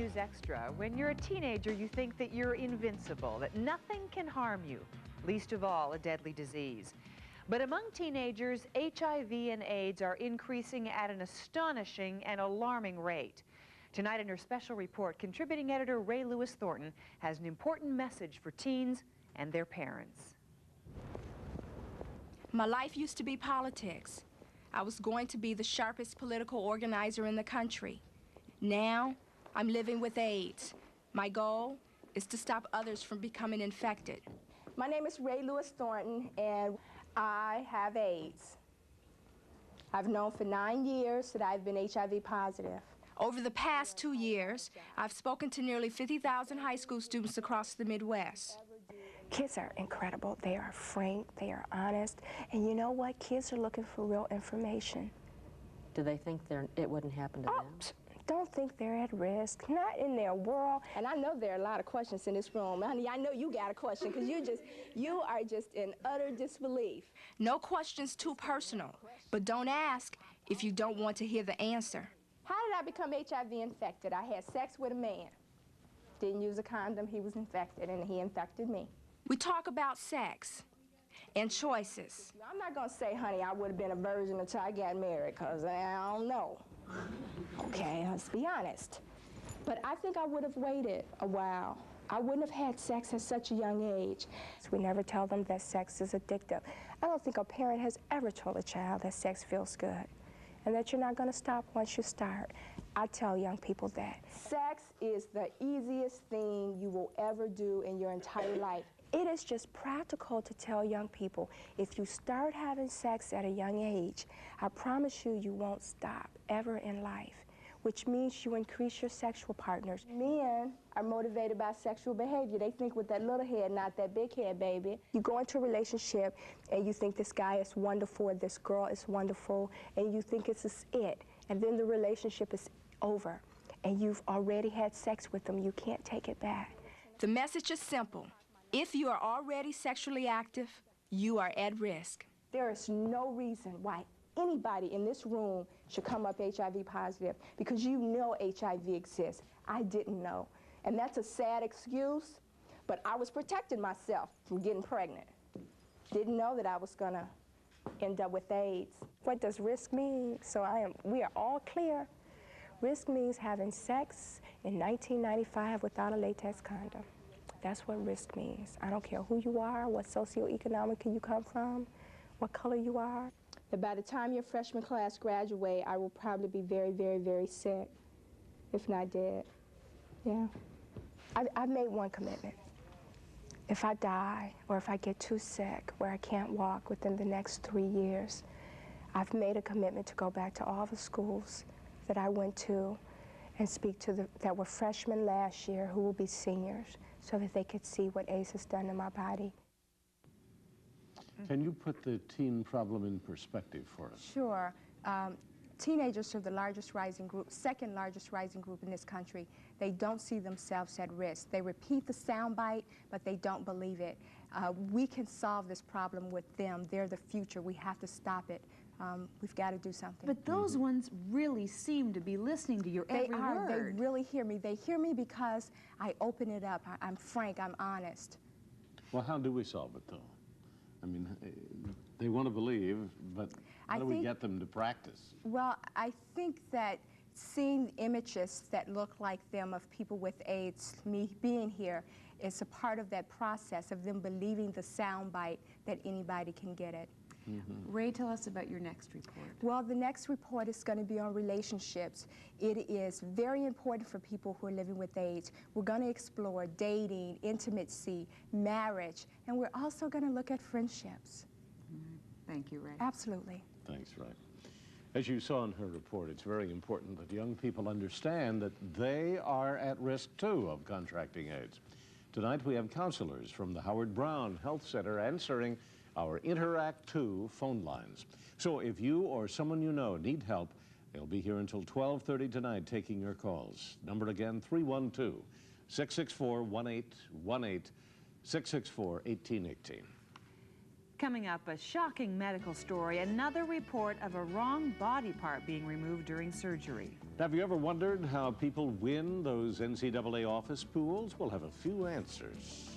News Extra. When you're a teenager, you think that you're invincible, that nothing can harm you, least of all a deadly disease. But among teenagers, HIV and AIDS are increasing at an astonishing and alarming rate. Tonight in her special report, contributing editor Ray Lewis-Thornton has an important message for teens and their parents. My life used to be politics. I was going to be the sharpest political organizer in the country. Now, I'm living with AIDS. My goal is to stop others from becoming infected. My name is Ray Lewis-Thornton, and I have AIDS. I've known for 9 years that I've been HIV positive. Over the past 2 years, I've spoken to nearly 50,000 high school students across the Midwest. Kids are incredible. They are frank, they are honest, and you know what? Kids are looking for real information. Do they think it wouldn't happen to them? Don't think they're at risk, not in their world. And I know there are a lot of questions in this room. Honey, I know you got a question because you are just in utter disbelief. No questions too personal, but don't ask if you don't want to hear the answer. How did I become HIV infected? I had sex with a man. Didn't use a condom, he was infected, and he infected me. We talk about sex and choices. I'm not gonna say, honey, I would have been a virgin until I got married, because I don't know. Okay, let's be honest. But I think I would have waited a while. I wouldn't have had sex at such a young age. We never tell them that sex is addictive. I don't think a parent has ever told a child that sex feels good and that you're not going to stop once you start. I tell young people that. Sex is the easiest thing you will ever do in your entire life. It is just practical to tell young people, if you start having sex at a young age, I promise you, you won't stop ever in life, which means you increase your sexual partners. Men are motivated by sexual behavior. They think with that little head, not that big head, baby. You go into a relationship and you think this guy is wonderful or this girl is wonderful, and you think it's it, and then the relationship is over, and you've already had sex with them. You can't take it back. The message is simple. If you are already sexually active, you are at risk. There is no reason why anybody in this room should come up HIV positive, because you know HIV exists. I didn't know. And that's a sad excuse, but I was protecting myself from getting pregnant. Didn't know that I was gonna end up with AIDS. What does risk mean? We are all clear. Risk means having sex in 1995 without a latex condom. That's what risk means. I don't care who you are, what socioeconomic you come from, what color you are. That by the time your freshman class graduate, I will probably be very, very, very sick, if not dead. Yeah. I've made one commitment. If I die or if I get too sick where I can't walk within the next 3 years, I've made a commitment to go back to all the schools that I went to and speak to that were freshmen last year who will be seniors, so that they could see what AIDS has done to my body. Can you put the teen problem in perspective for us? Sure. Teenagers are the largest rising group, second largest rising group in this country. They don't see themselves at risk. They repeat the soundbite, but they don't believe it. We can solve this problem with them. They're the future. We have to stop it. We've got to do something. But those ones really seem to be listening to your every word. They really hear me. They hear me because I open it up. I'm frank. I'm honest. Well, how do we solve it, though? I mean, they want to believe, but how do we get them to practice? Well, I think that seeing images that look like them of people with AIDS, me being here, is a part of that process of them believing the soundbite that anybody can get it. Ray, tell us about your next report. Well, the next report is going to be on relationships. It is very important for people who are living with AIDS. We're going to explore dating, intimacy, marriage, and we're also going to look at friendships. Thank you, Ray. Absolutely. Thanks, Ray. As you saw in her report, it's very important that young people understand that they are at risk, too, of contracting AIDS. Tonight, we have counselors from the Howard Brown Health Center answering our Interact 2 phone lines. So if you or someone you know need help, they'll be here until 12:30 tonight taking your calls. Number again, 312-664-1818, 664-1818. Coming up, a shocking medical story, another report of a wrong body part being removed during surgery. Have you ever wondered how people win those NCAA office pools? We'll have a few answers.